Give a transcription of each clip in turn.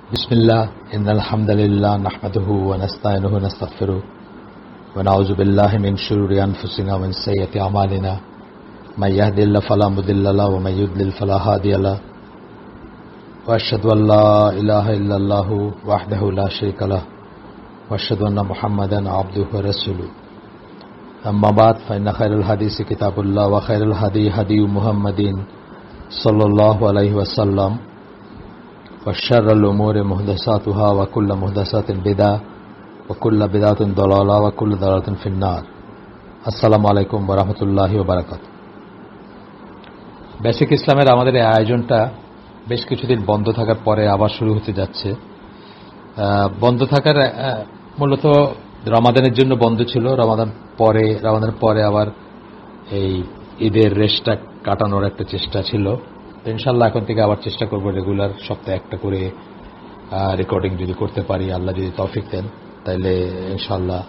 बिस्मिल्लाह इन्नल हम्दुलिल्लाह नहमदुहु व नस्तईनुहु व नस्तगफिरुहु व नऊज़ु बिल्लाहि मिन शुरूरि अनफुसिना व मिन सय्यिआति अमालिना मय यहदिल्लाहु फला मुदिल्ल लहु व मय युद्लिल फला हादिय लहु व अशहदु अल्ला इलाहा इल्लल्लाहु वहदहु ला शरीका लहु व अशहदु अन्ना मुहम्मदन अब्दुहु व रसूलुहु अम्मा बाद फइन्न खैरुल हदीसि किताबुल्लाह व खैरुल हदी हदी मुहम्मदिन सल्लल्लाहु अलैहि वसल्लम वशर्रुल उमूरि मुहदसातुहा व कुल्लु मुहदसातिन बिदअह व कुल्लु बिदअतिन दलाला व कुल्लु दलालातिन फिन्नार। আসসালামু আলাইকুম ওয়া রাহমাতুল্লাহি ওয়া বারাকাতুহু। বেসিক ইসলামের আমাদের এই আয়োজনটা বেশ কিছুদিন বন্ধ থাকার পরে আবার শুরু হতে যাচ্ছে। বন্ধ থাকার মূলত রমাদানের জন্য বন্ধ ছিল। রমাদানের পরে আবার এই ঈদের রেশটা কাটানোর একটা চেষ্টা ছিল। ইনশাআল্লাহ এখন থেকে আবার চেষ্টা করব রেগুলার সপ্তাহে একটা করে রেকর্ডিং যদি করতে পারি, আল্লাহ যদি তৌফিক দেন, তাহলে ইনশাআল্লাহ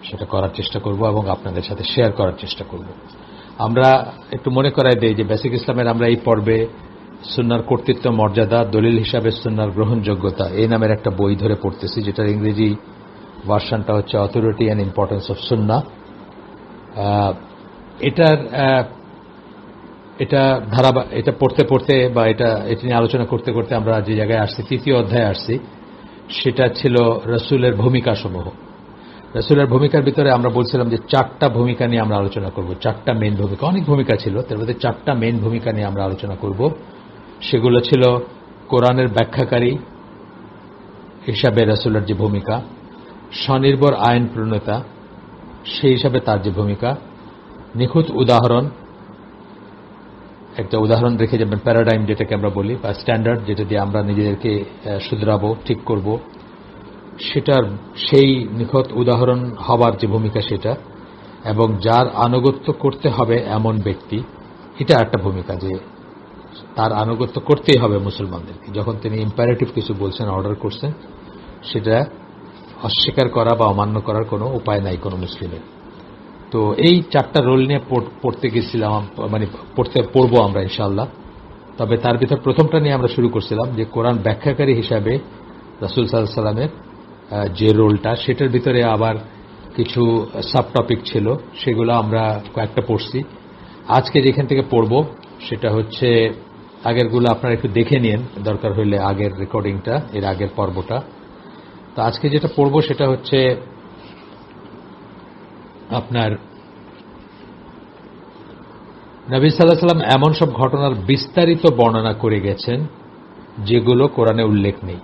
সেটা করার চেষ্টা করব এবং আপনাদের সাথে শেয়ার করার চেষ্টা করব। আমরা একটু মনে করাই দেই যে বেসিক ইসলামের আমরা এই পর্বে সুন্নাহর কর্তৃত্ব মর্যাদা, দলিল হিসাবে সুন্নাহর গ্রহণযোগ্যতা এই নামের একটা বই ধরে পড়তেছি, যেটার ইংরেজি ভার্সনটা হচ্ছে অথরিটি অ্যান্ড ইম্পর্টেন্স অফ সুন্নাহ। এটা পড়তে পড়তে বা এটা নিয়ে আলোচনা করতে করতে আমরা যে জায়গায় আসছি, তৃতীয় অধ্যায়ে আসছি, সেটা ছিল রাসূলের ভূমিকা সমূহ। রাসূলের ভূমিকার ভিতরে আমরা বলছিলাম যে চারটা ভূমিকা নিয়ে আমরা আলোচনা করব। চারটা মেইন ভূমিকা, অনেক ভূমিকা ছিল, তার মধ্যে চারটা মেইন ভূমিকা নিয়ে আমরা আলোচনা করব। সেগুলো ছিল কোরআনের ব্যাখ্যাকারী হিসাবে রাসূলের যে ভূমিকা, স্বনির্ভর আইন প্রণেতা সেই হিসাবে তার যে ভূমিকা, নিখুঁত উদাহরণ, একটা উদাহরণ রেখে যাবেন, প্যারাডাইম যেটাকে আমরা বলি, বা স্ট্যান্ডার্ড যেটা দিয়ে আমরা নিজেদেরকে শুধরাবো, ঠিক করব, সেটার সেই নিখুঁত উদাহরণ হবার যে ভূমিকা সেটা, এবং যার আনুগত্য করতে হবে এমন ব্যক্তি, এটা একটা ভূমিকা, যে তার আনুগত্য করতেই হবে মুসলমানদেরকে। যখন তিনি ইম্পারেটিভ কিছু বলছেন, অর্ডার করছেন, সেটা অস্বীকার করা বা অমান্য করার কোনো উপায় নাই কোনো মুসলিমের। তো এই চারটা রোল নিয়ে পড়তে গেছিলাম, মানে পড়বো আমরা ইনশাআল্লাহ। তবে তার ভিতর প্রথমটা নিয়ে আমরা শুরু করছিলাম যে কোরআন ব্যাখ্যাকারী হিসাবে রাসূল সাল্লাল্লাহু আলাইহি ওয়াসাল্লামের যে রোলটা, সেটার ভিতরে আবার কিছু সাব টপিক ছিল, সেগুলো আমরা কয়েকটা পড়ছি। আজকে যেখান থেকে পড়ব সেটা হচ্ছে, আগেরগুলো আপনারা একটু দেখে নিন দরকার হইলে, আগের রেকর্ডিংটা, এর আগের পর্বটা। তো আজকে যেটা পড়ব সেটা হচ্ছে আপনার নবী সাল্লাল্লাহু আলাইহি ওয়াসাল্লাম এমন সব ঘটনার বিস্তারিত বর্ণনা করে গেছেন যেগুলো কোরআনে উল্লেখ নেই।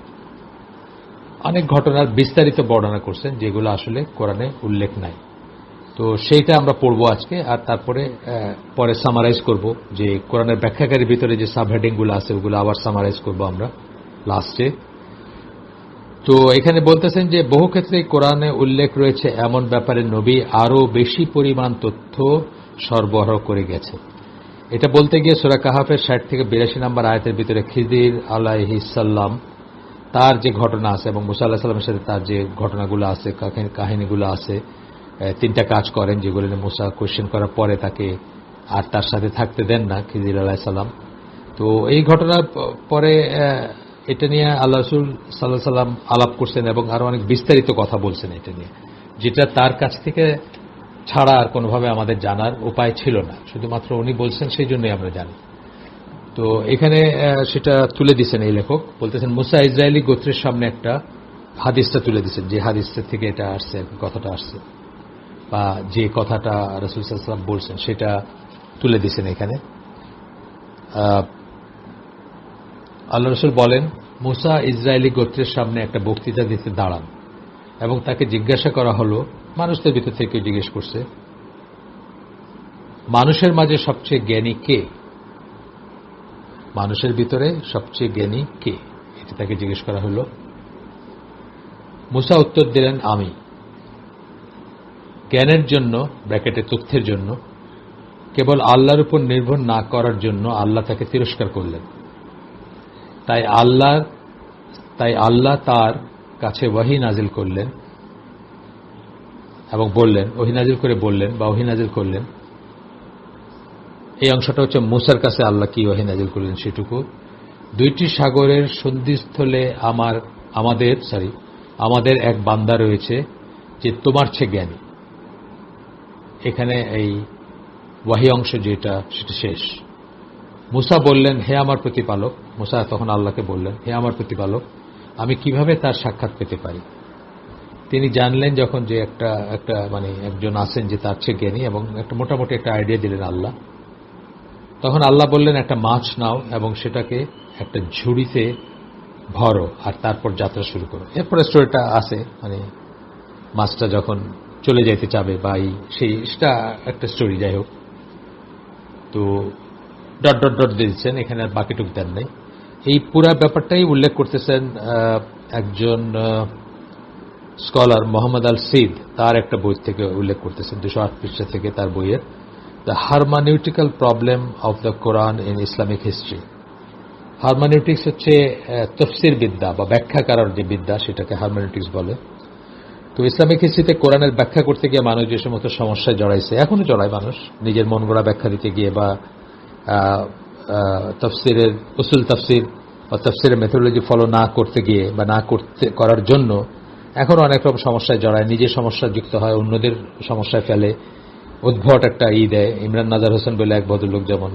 অনেক ঘটনার বিস্তারিত বর্ণনা করছেন যেগুলো আসলে কোরআনে উল্লেখ নাই। তো সেইটা আমরা পড়বো আজকে, আর তারপরে পরে সামারাইজ করব, যে কোরআনের ব্যাখ্যাকারীর ভিতরে যে সাবহেডিংগুলো আছে ওগুলো আবার সামারাইজ করব আমরা লাস্টে। তো এখানে বলতেছেন যে বহু ক্ষেত্রেই কোরআনে উল্লেখ রয়েছে এমন ব্যাপারে নবী আরো বেশি পরিমাণ তথ্য সরবরাহ করে গেছে। এটা বলতে গিয়ে সূরা কাহাফের 60 থেকে 82 নম্বর আয়াতের ভিতরে খিজির আলাইহিস সালাম তার যে ঘটনা আছে এবং মুসা আলাইহিস সালামের সাথে তার যে ঘটনাগুলো আছে, কাহিনীগুলো আছে, তিনটা কাজ করেন যেগুলো নিয়ে মুসা কোয়েশ্চেন করার পরে তাকে আর তার সাথে থাকতে দেন না, খিজির আলাইহিস সালাম। তো এই ঘটনার পরে এটা নিয়ে আল্লাহ রাসূল সাল্লাল্লাহু আলাইহি ওয়াসাল্লাম আলাপ করছেন এবং আরো অনেক বিস্তারিত কথা বলছেন এটা নিয়ে, যেটা তার কাছ থেকে ছাড়া আর কোনোভাবে আমাদের জানার উপায় ছিল না, শুধুমাত্র উনি বলছেন সেই জন্যই আমরা জানি। তো এখানে সেটা তুলে দিচ্ছেন এই লেখক, বলতেছেন মুসা ইসরায়েলি গোত্রের সামনে একটা হাদিসটা তুলে দিচ্ছেন, যে হাদিসের থেকে এটা আসছে, কথাটা আসছে, বা যে কথাটা রাসূল সাল্লাল্লাহু আলাইহি ওয়াসাল্লাম বলছেন সেটা তুলে দিচ্ছেন এখানে। আল্লাহ রাসূল বলেন, মুসা ইসরায়েলি গোত্রের সামনে একটা বক্তৃতা দিতে দাঁড়ান এবং তাকে জিজ্ঞাসা করা হলো, মানুষদের ভিতর থেকে জিজ্ঞেস করছে, মানুষের মাঝে সবচেয়ে জ্ঞানী কে? মানুষের ভিতরে সবচেয়ে জ্ঞানী কে, এটা তাকে জিজ্ঞেস করা হলো। মুসা উত্তর দিলেন, আমি। জ্ঞানের জন্য, ব্র্যাকেটে তথ্যের জন্য, কেবল আল্লাহর উপর নির্ভর না করার জন্য আল্লাহ তাকে তিরস্কার করলেন। তাই আল্লাহ তার কাছে ওহী নাজিল করলেন এবং বললেন, ওহী নাজিল করে বললেন বা ওহী নাজিল করলেন। এই অংশটা হচ্ছে মুসার কাছে আল্লাহ কি ওহী নাজিল করলেন সেটুকু। দুইটি সাগরের সন্ধিস্থলে আমাদের এক বান্দা রয়েছে যে তোমার চেয়ে জ্ঞানী। এখানে এই ওয়াহি অংশ যেটা সেটা শেষ। মুসা বললেন, হে আমার প্রতিপালক, মুসা তখন আল্লাহকে বললেন, হে আমার প্রতিপালক, আমি কিভাবে তার সাক্ষাৎ পেতে পারি? তিনি জানলেন যখন যে একজন আছেন যে তার চেয়ে জ্ঞানী, এবং একটা মোটামুটি একটা আইডিয়া দিলেন আল্লাহ। তখন আল্লাহ বললেন, একটা মাছ নাও এবং সেটাকে একটা ঝুড়িতে ভরো আর তারপর যাত্রা শুরু করো। এরপরে স্টোরিটা আছে, মাছটা যখন চলে যাইতে চাবে বা সেটা একটা স্টোরি। যাই হোক, তো ডট ডট ডট দিচ্ছেন, এখানে আর বাকিটুক দেন নাই। এই পুরা ব্যাপারটাই উল্লেখ করতেছেন একজন স্কলার মোহাম্মদ আল সিদ, তার একটা বই থেকে উল্লেখ করতেছেন, 208 পৃষ্ঠা থেকে তার বইয়ের the hermeneutical problem of the Quran in Islamic history. Hermeneutics হচ্ছে তফসির বিদ্যা বা ব্যাখ্যা করার যে বিদ্যা, সেটাকে হারমানিউটিক্স বলে। তো ইসলামিক হিস্ট্রিতে কোরআনের ব্যাখ্যা করতে গিয়ে মানুষ যে সমস্ত সমস্যায় জড়াইছে, এখনো জড়ায় মানুষ, নিজের মন গড়া ব্যাখ্যা দিতে গিয়ে বা তফসিরের উসুল তফসির বা তফসিরের মেথোডোলজি ফলো না করতে গিয়ে বা করার জন্য এখন অনেক রকম সমস্যায় জড়ায়, নিজের সমস্যা যুক্ত হয়, অন্যদের সমস্যায় ফেলে, উদ্ভট একটা দেয়। ইমরান নাজার হোসেন বলে এক ভদ্রলোক, যেমন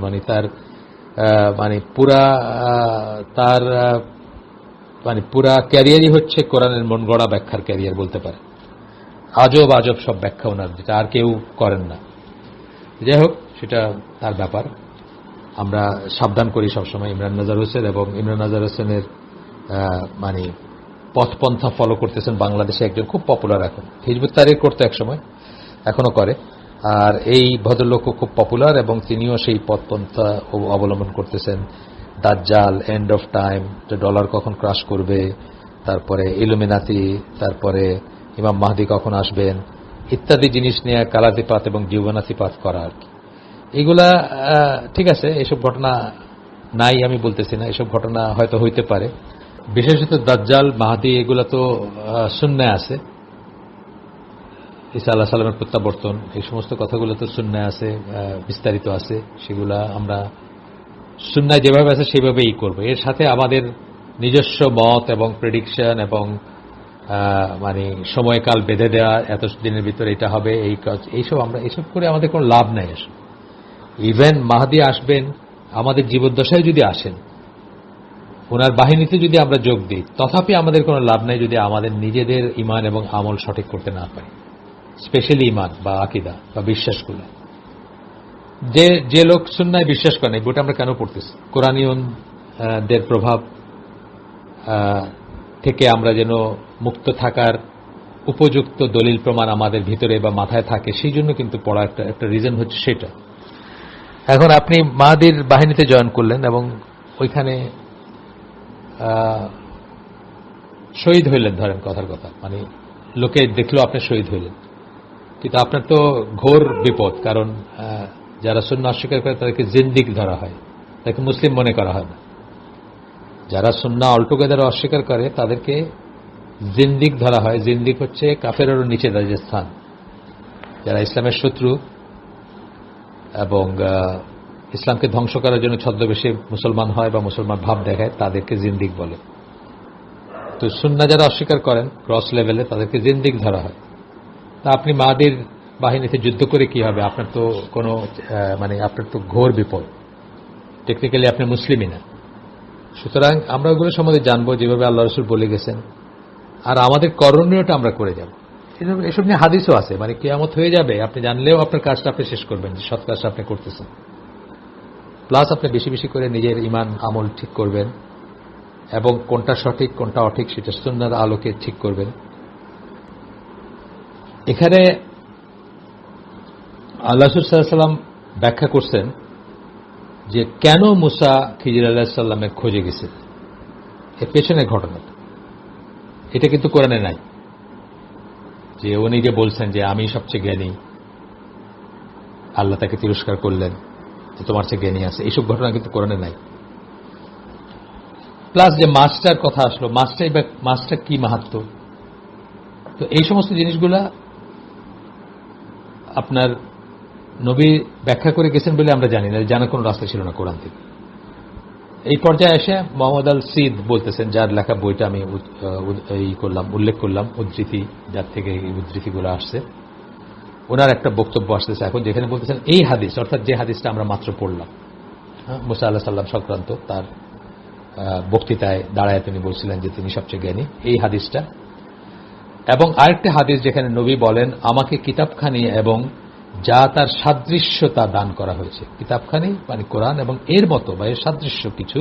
পুরা ক্যারিয়ারই হচ্ছে কোরআনের মন গড়া ব্যাখ্যার ক্যারিয়ার বলতে পারে। আজব আজব সব ব্যাখ্যা ওনার, যেটা আর কেউ করেন না। যাই হোক, সেটা তার ব্যাপার। আমরা সাবধান করি সবসময় ইমরান নাজার হোসেন, এবং ইমরান নাজার হোসেনের পথপন্থা ফলো করতেছেন বাংলাদেশে একজন খুব পপুলার, এখন হিজবুত তাহরির করতে এক সময়, এখনো করে। আর এই ভদ্রলোকও খুব পপুলার, এবং তিনিও সেই পথপন্থা অবলম্বন করতেছেন। দাজ্জাল, এন্ড অফ টাইম, ডলার কখন ক্রাশ করবে, তারপরে ইলুমিনাতি, তারপরে ইমাম মাহদি কখন আসবেন, ইত্যাদি জিনিস নিয়ে কালাতিপাত এবং জীবনাতিপাত করা আর কি। এগুলা ঠিক আছে, এসব ঘটনা নাই আমি বলতেছি না, এসব ঘটনা হয়তো হইতে পারে। বিশেষত দাজ্জাল, মাহদি, এগুলা তো সুন্নায় আছে। ঈসা আলাইহিস সালামের প্রত্যাবর্তন, এই সমস্ত কথাগুলো তো সুন্নায় আছে, বিস্তারিত আছে। সেগুলা আমরা সুন্নায় যেভাবে আছে সেভাবেই করব। এর সাথে আমাদের নিজস্ব মত এবং প্রেডিকশন এবং সময়কাল বেঁধে দেওয়া, এত দিনের ভিতরে এটা হবে, এই কাজ, এইসব করে আমাদের কোনো লাভ নাই। আসলে ইভেন মাহদি আসবেন আমাদের জীবদ্দশায় যদি আসেন, ওনার বাহিনীতে যদি আমরা যোগ দিই, তথাপি আমাদের কোনো লাভ নাই যদি আমাদের নিজেদের ঈমান এবং আমল সঠিক করতে না পারি, স্পেশালি ঈমান বা আকীদা বা বিশ্বাসগুলো। যে লোক সুন্নায় বিশ্বাস করে না, বইটা আমরা কেন পড়তেছি? কোরআনীয়দের প্রভাব থেকে আমরা যেন মুক্ত থাকার উপযুক্ত দলিল প্রমাণ আমাদের ভিতরে বা মাথায় থাকে, সেই জন্য কিন্তু পড়া একটা রিজন হচ্ছে সেটা। এখন আপনি মাহদির বাহিনীতে জয়েন করলেন এবং ওইখানে শহীদ হইলেন, ধরেন কথার কথা, লোকে দেখলো আপনি শহীদ হইলেন, কিন্তু আপনার তো ঘোর বিপদ। কারণ যারা সুন্নাহ অস্বীকার করে তাদেরকে জিন্দিক ধরা হয়, তাদেরকে মুসলিম মনে করা হয় না। যারা সুন্নাহ অলটুগেদার অস্বীকার করে তাদেরকে জিন্দিক ধরা হয়। জিন্দিক হচ্ছে কাফেরেরও নিচে যে স্থান। যারা ইসলামের শত্রু এবং ইসলামকে ধ্বংস করার জন্য ছদ্মবেশে মুসলমান হয় বা মুসলমান ভাব দেখায়, তাদেরকে জিন্দিক বলে। তো সুন্নাহ যারা অস্বীকার করেন ক্রস লেভেলে, তাদেরকে জিন্দিক ধরা হয়। তা আপনি মাহদির বাহিনীতে যুদ্ধ করে কি হবে? আপনার তো কোনো আপনার তো ঘোর বিপদ। টেকনিক্যালি আপনি মুসলিমই না। সুতরাং আমরা ওগুলো সম্বন্ধে জানবো যেভাবে আল্লাহ রসুল বলে গেছেন, আর আমাদের করণীয়টা আমরা করে যাব। এসব নিয়ে হাদিসও আছে, কিয়ামত হয়ে যাবে আপনি জানলেও আপনার কাজটা আপনি শেষ করবেন, যে সৎ কাজটা আপনি করতেছেন। প্লাস আপনি বেশি বেশি করে নিজের ঈমান আমল ঠিক করবেন, এবং কোনটা সঠিক কোনটা অঠিক সেটা সুন্নাহর আলোকে ঠিক করবেন। এখানে আল্লাহ রাসূল সাল্লাল্লাহু আলাইহি ওয়াসাল্লাম ব্যাখ্যা করছেন যে কেন মুসা খিজির আলাইহিস সালামের খোঁজে গেছে, এর পেছনের ঘটনা। এটা কিন্তু কোরআনে নাই যে উনি যে বলছেন যে আমি সবচেয়ে জ্ঞানী, আল্লাহ তাকে তিরস্কার করলেন যে তোমার চেয়ে জ্ঞানী আছে, এইসব ঘটনা কিন্তু কোরআনে নাই। প্লাস যে মাছটার কথা আসলো, মাছটা কি মাহাত্ম্য, তো এই সমস্ত জিনিসগুলা আপনার নবী ব্যাখ্যা করে গেছেন বলে আমরা জানি না, জানার কোনো রাস্তা ছিল না কোরআন থেকে। এই পর্যায়ে এসে মোহাম্মদ আল সিদ বলতেছেন, যার লেখা বইটা আমি উল্লেখ করলাম, উদ্ধৃতি যার থেকে এই উদ্ধৃতিগুলো আসছে, ওনার একটা বক্তব্য আসতেছে এখন, যেখানে বলতেছেন এই হাদিস, অর্থাৎ যে হাদিসটা আমরা মাত্র পড়লাম মুসা আল্লাহ সাল্লাম সংক্রান্ত, তার বক্তৃতায় দাঁড়ায় তিনি বলছিলেন যে তিনি সবচেয়ে জ্ঞানী, এই হাদিসটা এবং আরেকটা হাদিস যেখানে নবী বলেন আমাকে কিতাবখানি এবং যা তার সাদৃশ্যতা দান করা হয়েছে। কিতাবখানি মানে কোরআন এবং এর মতো বা এর সাদৃশ্য কিছু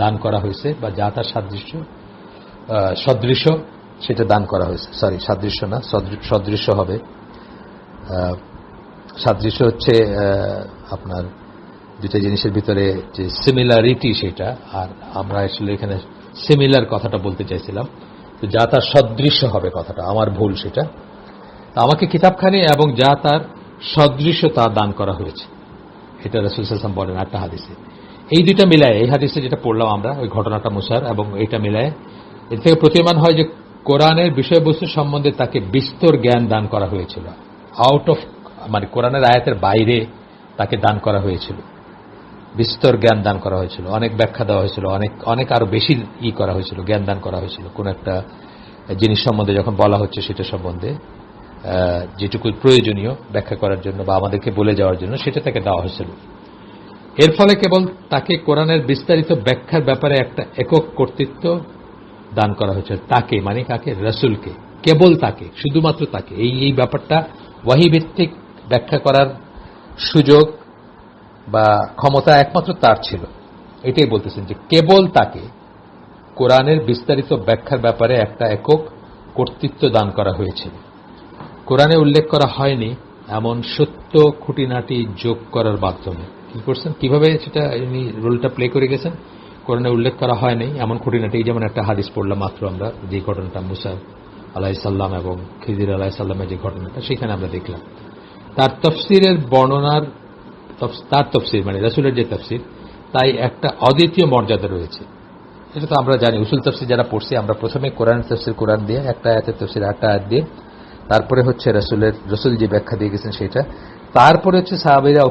দান করা হয়েছে, বা যা তার সদৃশ্য সেটা দান করা হয়েছে। সরি, সাদৃশ্য না, সদৃশ্য হবে। সাদৃশ্য হচ্ছে আপনার দুইটা জিনিসের ভিতরে যে সিমিলারিটি সেটা, আর আমরা আসলে এখানে সিমিলার কথাটা বলতে চাইছিলাম, তো যা তার সদৃশ্য হবে কথাটা আমার ভুল সেটা। আমাকে কিতাবখানি এবং যা তার সদৃশ্য তা দান করা হয়েছে, এটা রাসূল সাল্লাল্লাহু আলাইহি ওয়াসাল্লাম বলেন একটা হাদিসে। এই দুইটা মিলায়, এই হাদিসে যেটা পড়লাম আমরা ওই ঘটনাটা মুসার, এবং এটা মিলায় এর থেকে প্রতীয়মান হয় যে কোরআনের বিষয়বস্তু সম্বন্ধে তাকে বিস্তর জ্ঞান দান করা হয়েছিল। আউট অফ মানে কোরআনের আয়াতের বাইরে তাকে দান করা হয়েছিল, বিস্তর জ্ঞান দান করা হয়েছিল, অনেক ব্যাখ্যা দেওয়া হয়েছিল, অনেক আরো বেশি করা হয়েছিল, জ্ঞান দান করা হয়েছিল। কোন একটা জিনিস সম্বন্ধে যখন বলা হচ্ছে সেটা সম্বন্ধে যেটুকু প্রয়োজনীয় ব্যাখ্যা করার জন্য বা আমাদেরকে বলে যাওয়ার জন্য সেটা তাকে দেওয়া হয়েছিল। এর ফলে কেবল তাকে কোরআনের বিস্তারিত ব্যাখ্যার ব্যাপারে একটা একক কর্তৃত্ব দান করা হয়েছে। তাকে মানে কাকে? রাসূলকে, কেবল তাকে, শুধুমাত্র তাকে। এই ব্যাপারটা ওয়াহী ভিত্তিক ব্যাখ্যা করার সুযোগ বা ক্ষমতা একমাত্র তার ছিল। এটাই বলতেছেন যে কেবল তাকে কোরআনের বিস্তারিত ব্যাখ্যার ব্যাপারে একটা একক কর্তৃত্ব দান করা হয়েছিল। কোরআনে উল্লেখ করা হয়নি এমন সত্য খুঁটিনাটি যোগ করার মাধ্যমে। কি করছেন, কিভাবে সেটা উনি রোলটা প্লে করে গেছেন? কোরআনে উল্লেখ করা হয়নি এমন খুঁটিনাটি, যেমন একটা হাদিস পড়লাম মাত্র আমরা, যে ঘটনাটা মুসা আলাইহিস সালাম এবং খিজির আলাইহিস সালামের যে ঘটনাটা, সেখানে আমরা দেখলাম তার তাফসীরের বর্ণনার, তার তাফসীর মানে রাসূলের যে তাফসীর, তাই একটা অদ্বিতীয় মর্যাদা রয়েছে। এটা তো আমরা জানি, উসুল তাফসীর যারা পড়ছি আমরা, প্রথমে কোরআনের তাফসীর কোরআন দিয়ে, একটা আয়াতের তাফসীর একটা আয়াত দিয়ে, তারপরে হচ্ছে রাসূল যে ব্যাখ্যা দিয়ে গেছেন সেটা, তারপরে হচ্ছে সাহাবীরা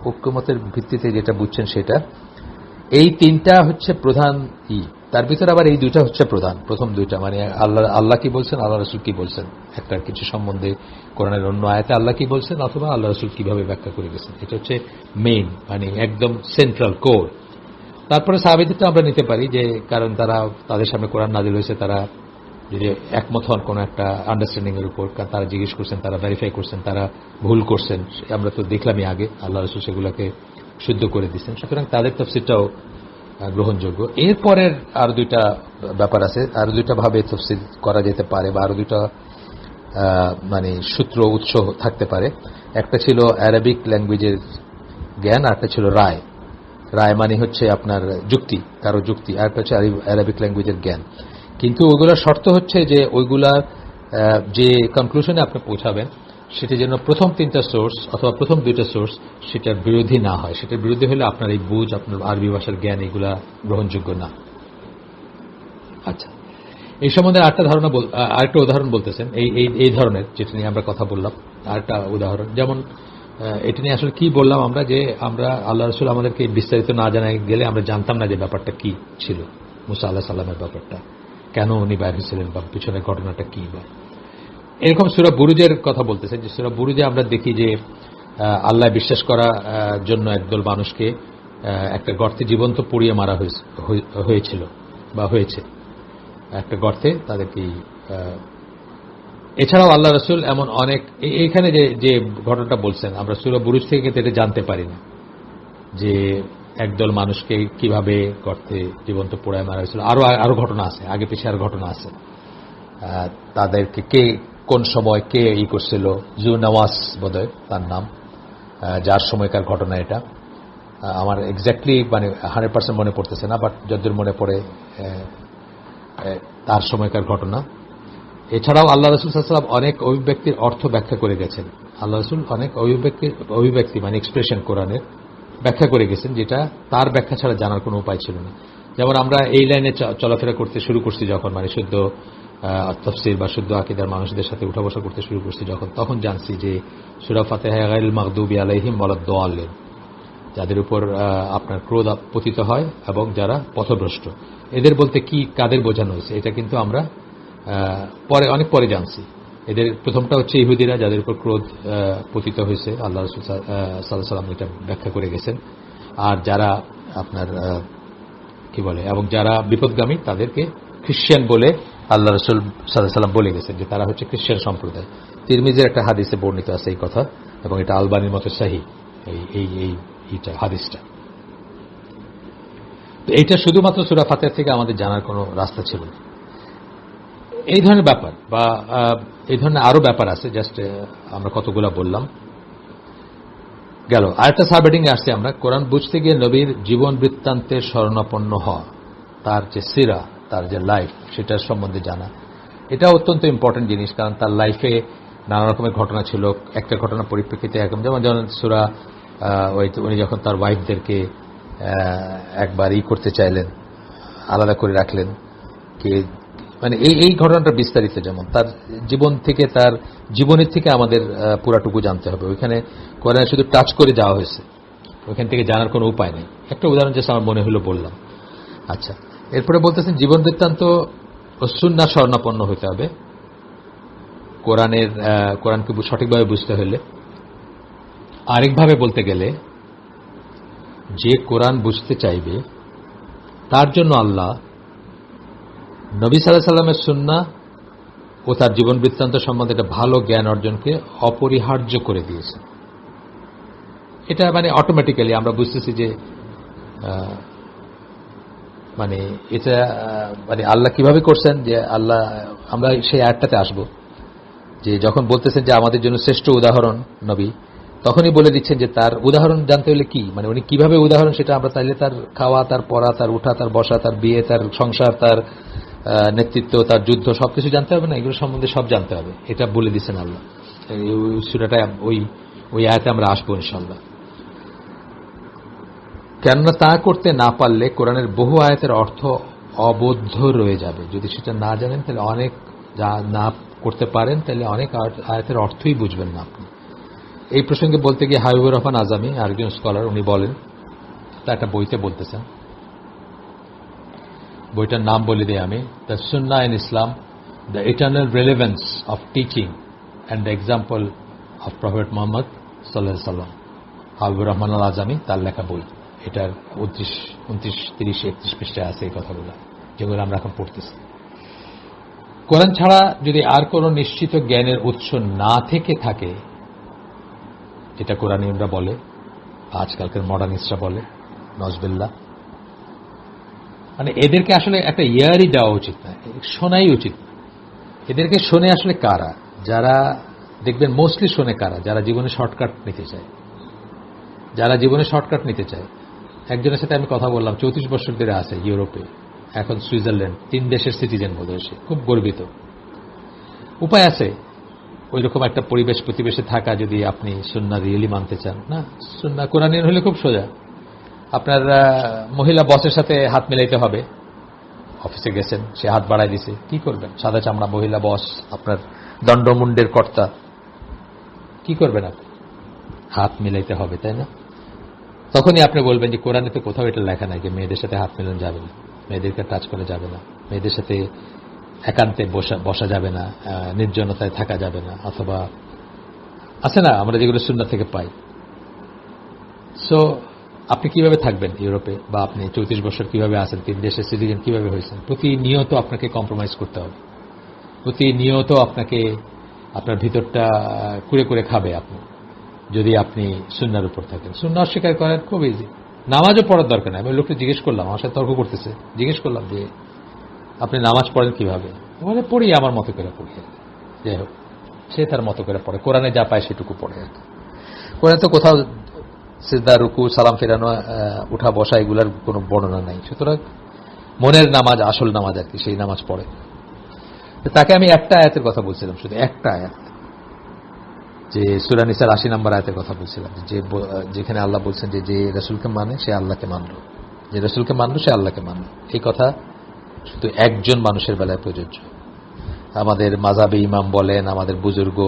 ঐক্যমতের ভিত্তিতে যেটা বুঝছেন সেটা। এই তিনটা হচ্ছে প্রধান তার ভিতরে আবার এই দুইটা হচ্ছে প্রধান, প্রথম দুইটা মানে আল্লাহ কি বলছেন, আল্লাহ রাসূল কি বলছেন একটা কিছু সম্বন্ধে, কোরআনের অন্য আয়াতে আল্লাহ কি বলছেন অথবা আল্লাহ রাসূল কিভাবে ব্যাখ্যা করে গেছেন, এটা হচ্ছে মেইন মানে একদম সেন্ট্রাল কোর। তারপরে সাহাবীদেরটা আমরা নিতে পারি, যে কারণ তাদের সামনে কোরআন নাযিল হয়েছে, তারা যদি একমত হন কোন একটা আন্ডারস্ট্যান্ডিং এর উপর, তারা জিজ্ঞেস করছেন, তারা ভেরিফাই করছেন, তারা ভুল করছেন, আমরা তো দেখলামই আগে, আল্লাহ রাসূল সেগুলোকে শুদ্ধ করে দিচ্ছেন, সুতরাং তাদের তাফসীরটাও গ্রহণযোগ্য। এরপরের আরো দুইটা ব্যাপার আছে, আরো দুইটা ভাবে তাফসীর করা যেতে পারে, বা আরো দুইটা মানে সূত্র উৎস থাকতে পারে। একটা ছিল অ্যারাবিক ল্যাঙ্গুয়েজের জ্ঞান, আর একটা ছিল রায় মানে হচ্ছে আপনার যুক্তি, কারো যুক্তি, আর একটা হচ্ছে অ্যারাবিক ল্যাঙ্গুয়েজের জ্ঞান। কিন্তু ওইগুলোর শর্ত হচ্ছে যে ওইগুলা যে কনক্লুশনে আপনি পৌঁছাবেন সেটা যেন প্রথম তিনটা সোর্স অথবা প্রথম দুইটা সোর্স সেটার বিরোধী না হয়। সেটার বিরোধী হলে আপনার এই বুঝ, আপনার আরবি ভাষার জ্ঞান এগুলা গ্রহণযোগ্য না। আচ্ছা, এই সম্বন্ধে আরেকটা উদাহরণ বলতেছেন এই ধরনের, যেটা নিয়ে আমরা কথা বললাম, আরেকটা উদাহরণ, যেমন এটা নিয়ে আসলে কি বললাম আমরা, যে আমরা আল্লাহ রাসূল আমাদেরকে বিস্তারিত না জানাই গেলে আমরা জানতাম না যে ব্যাপারটা কি ছিল, মুসা আলাইহিস সালামের ব্যাপারটা, কেন উনি বাইরে হয়েছিলেন বা পিছনের ঘটনাটা কি। বা এরকম সূরা বুরুজের কথা বলতেছেন, যে সূরা বুরুজে আমরা দেখি যে আল্লাহ বিশ্বাস করার জন্য একদল মানুষকে একটা গর্তে জীবন্ত পুড়িয়ে মারা হয়েছিল বা হয়েছে একটা গর্তে তাদেরকে। এছাড়াও আল্লাহ রাসূল এমন অনেক, এইখানে যে ঘটনাটা বলছেন আমরা সূরা বুরুজ থেকে কিন্তু এটা জানতে পারি না যে একদল মানুষকে কিভাবে গর্তে জীবন্ত পোড়ায় মারা হয়েছিল। আরো ঘটনা আছে, আগে পিছিয়ে আরো ঘটনা আছে, তাদেরকে কে কোন সময় কে করছিল, জুনাওয়াস বোধহয় তার নাম, যার সময়কার ঘটনা এটা। আমার এক্স্যাক্টলি মানে 100% মনে পড়তেছে না, বাট যতদূর মনে পড়ে তার সময়কার ঘটনা। এছাড়াও আল্লাহ রাসূল সাল্লাল্লাহু আলাইহি ওয়াসাল্লাম অনেক অভিব্যক্তির অর্থ ব্যাখ্যা করে গেছেন। আল্লাহ রাসূল অনেক অভিব্যক্তি মানে এক্সপ্রেশন কোরআনের ব্যাখ্যা করে গেছেন, যেটা তার ব্যাখ্যা ছাড়া জানার কোনো উপায় ছিল না। যেমন আমরা এই লাইনে চলাফেরা করতে শুরু করছি যখন, মানে শুদ্ধ তাফসীর বা শুদ্ধ আকীদার মানুষদের সাথে উঠা বসা করতে শুরু করছি যখন, তখন জানছি যে সূরা ফাতিহা গায়রুল মাগদুবি আলাইহিম ওয়ালাদ-দাল্লিন, যাদের উপর আপনার ক্রোধ পতিত হয় এবং যারা পথভ্রষ্ট। এদের বলতে কি কাদের বোঝানো হয়েছে এটা কিন্তু আমরা অনেক পরে জানছি। এদের প্রথমটা হচ্ছে ইহুদিরা, যাদের উপর ক্রোধ পতিত হয়েছে, আল্লাহ রাসূল সাল্লাল্লাহু আলাইহি ওয়াসাল্লাম এটা ব্যাখ্যা করে গেছেন। আর যারা আপনার কি বলে, এবং যারা বিপদগামী তাদেরকে খ্রিস্টান বলে আল্লাহ রাসূল সাল্লাল্লাহু আলাইহি ওয়াসাল্লাম বলে গেছেন যে তারা হচ্ছে খ্রিস্টান সম্প্রদায়। তিরমিজির একটা হাদিসে বর্ণিত আছে এই কথা, এবং এটা আলবানির মতো সহিহ এইটা হাদিসটা। তো এইটা শুধুমাত্র সূরা ফাতিহা থেকে আমাদের জানার কোনো রাস্তা ছিল না। এই ধরনের ব্যাপার বা এই ধরনের আরো ব্যাপার আছে, জাস্ট আমরা কতগুলা বললাম গেল। আরেকটা সাবহেডিং আসছে আমরা, কোরআন বুঝতে গিয়ে নবীর জীবন বৃত্তান্তের শরণাপন্ন হওয়া, তার যে সিরা, তার যে লাইফ, সেটার সম্বন্ধে জানা। এটা অত্যন্ত ইম্পর্টেন্ট জিনিস, কারণ তার লাইফে নানা রকমের ঘটনা ছিল। একটা ঘটনার পরিপ্রেক্ষিতে যেমন সূরা উনি যখন তার ওয়াইফদেরকে একবার করতে চাইলেন, আলাদা করে রাখলেন, কে মানে এই ঘটনাটা বিস্তারিত, যেমন তার জীবন থেকে, তার জীবনের থেকে আমাদের পুরাটুকু জানতে হবে। ওইখানে কোরআনে শুধু টাচ করে যাওয়া হয়েছে, ওইখান থেকে জানার কোনো উপায় নেই। একটা উদাহরণ যেটা আমার মনে হলো বললাম। আচ্ছা, এরপরে বলতেছেন জীবন বৃত্তান্ত ও সুন্নাহ শরণাপন্ন হতে হবে কোরআনকে সঠিকভাবে বুঝতে হলে। আরেকভাবে বলতে গেলে, যে কোরআন বুঝতে চাইবে তার জন্য আল্লাহ নবী সাল্লাল্লাহু আলাইহি ওয়াসাল্লামের সুন্নাহ ও তার জীবন বৃত্তান্ত সম্বন্ধে একটা ভালো জ্ঞান অর্জনকে অপরিহার্য করে দিয়েছে। এটা মানে অটোমেটিক্যালি আমরা বুঝতেছি যে মানে এটা মানে আল্লাহ কিভাবে করছেন, যে আল্লাহ, আমরা সেই আয়াতটাতে আসব, যে যখন বলতেছেন যে আমাদের জন্য শ্রেষ্ঠ উদাহরণ নবী, তখনই বলে দিচ্ছেন যে তার উদাহরণ জানতে হলে কি, মানে উনি কিভাবে উদাহরণ, সেটা আমরা তাইলে তার খাওয়া, তার পড়া, তার উঠা, তার বসা, তার বিয়ে, তার সংসার, তার নেতৃত্ব, তার যুদ্ধ, সবকিছু জানতে হবে না? এগুলো সম্বন্ধে সব জানতে হবে, এটা বলে দিচ্ছেন আল্লাহ। সূরাটা ওই আয়াতে আমরা আসবো ইনশাআল্লাহ। কেননা তা করতে না পারলে কোরআনের বহু আয়াতের অর্থ অবদ্ধ রয়ে যাবে। যদি সেটা না জানেন তাহলে অনেক, যা না করতে পারেন তাহলে অনেক আয়াতের অর্থই বুঝবেন না আপনি। এই প্রসঙ্গে বলতে গিয়ে হাবিবুর রহমান আজামি, আরেকজন স্কলার, উনি বলেন, তা একটা বইতে বলতেছেন, বইটার নাম বলে দিই আমি, the Sunnah in Islam, the eternal relevance of teaching and the example of prophet Muhammad সাল্লাল্লাহু আলাইহি ওয়াসাল্লাম, হাবিবুর রহমান আল আজামি, তার লেখা বই। এটার 29, 29, 30, 31 পৃষ্ঠায় আছে এই কথাগুলো, যেগুলো আমরা এখন পড়তেছি। কোরআন ছাড়া যদি আর কোনো নিশ্চিত জ্ঞানের উৎস না থেকে থাকে, যেটা কোরআনীয়রা বলে, আজকালকার মডার্নিস্টরা বলে, নজবিল্লাহ, মানে এদেরকে আসলে একটা ইয়ারই দেওয়া উচিত না, শোনাই উচিত না। এদেরকে শোনে আসলে কারা? যারা দেখবেন মোস্টলি শোনে কারা? যারা জীবনে শর্টকাট নিতে চায়। যারা জীবনে শর্টকাট নিতে চায়। একজনের সাথে আমি কথা বললাম, 34 বছর ধরে আছে ইউরোপে, এখন সুইজারল্যান্ড, 3 দেশের সিটিজেন বোধ হয়, খুব গর্বিত। উপায় আছে ওই রকম একটা পরিবেশ প্রতিবেশে থাকা, যদি আপনি সুন্নাহ রিয়েলি মানতে চান। না, সুন্নাহ কোরআনের হলে খুব সোজা। আপনার মহিলা বসের সাথে হাত মিলাইতে হবে। অফিসে গেছেন, সে হাত বাড়াই দিছে, কি করবেন? সাদা চামড়া মহিলা বস, আপনার দণ্ডমুণ্ডের কর্তা, কি করবেন আপনি? হাত মিলাইতে হবে, তাই না? তখনই আপনি বলবেন যে কোরআনে তো কোথাও এটা লেখা নাই যে মেয়েদের সাথে হাত মেলানো যাবে না, মেয়েদেরকে টাচ করা যাবে না, মেয়েদের সাথে একান্তে বসা যাবে না, নির্জনতায় থাকা যাবে না, অথবা আছে না আমরা যেগুলো সুন্নাহ থেকে পাই। সো আপনি কিভাবে থাকবেন ইউরোপে, বা আপনি 34 বছর কিভাবে আছেন, 3 দেশের সিটিজেন কিভাবে হয়েছেন? প্রতিনিয়ত আপনাকে কম্প্রোমাইজ করতে হবে, প্রতিনিয়ত আপনাকে আপনার ভিতরটা কুড়ে করে খাবে আপনি, যদি আপনি সুন্নাহর উপর থাকেন। সুন্নাহ অস্বীকার করেন খুব ইজি। নামাজও পড়ার দরকার নেই। আমি লোককে জিজ্ঞেস করলাম, আমার সাথে তর্ক করতেছে, জিজ্ঞেস করলাম যে আপনি নামাজ পড়েন কিভাবে? বলে পড়ি আমার মতো করে পড়ি। যাই হোক, সে তার মতো করে পড়ে, কোরআনে যা পায় সেটুকু পড়ে আর কি। কোরআনে তো কোথাও সিজদা, রুকু, সালাম ফেরানো, উঠা বসা এগুলার কোনো বর্ণনা নাই। সুতরাং মনের নামাজ, আসল নামাজ আর কি, সেই নামাজ পড়ে। তাকে আমি একটা আয়াতের কথা বলছিলাম, শুধু একটা আয়াত, যে সূরা নিসার 80 নম্বর আয়াতের কথা বলছিলাম, যেখানে আল্লাহ বলছেন যে যে রাসূলকে মানে সে আল্লাহকে মানল, যে রাসূলকে মানল সে আল্লাহকে মানল। এই কথা শুধু একজন মানুষের বেলায় প্রযোজ্য। আমাদের মাযহাবে ইমাম বলেন, আমাদের বুজুর্গ,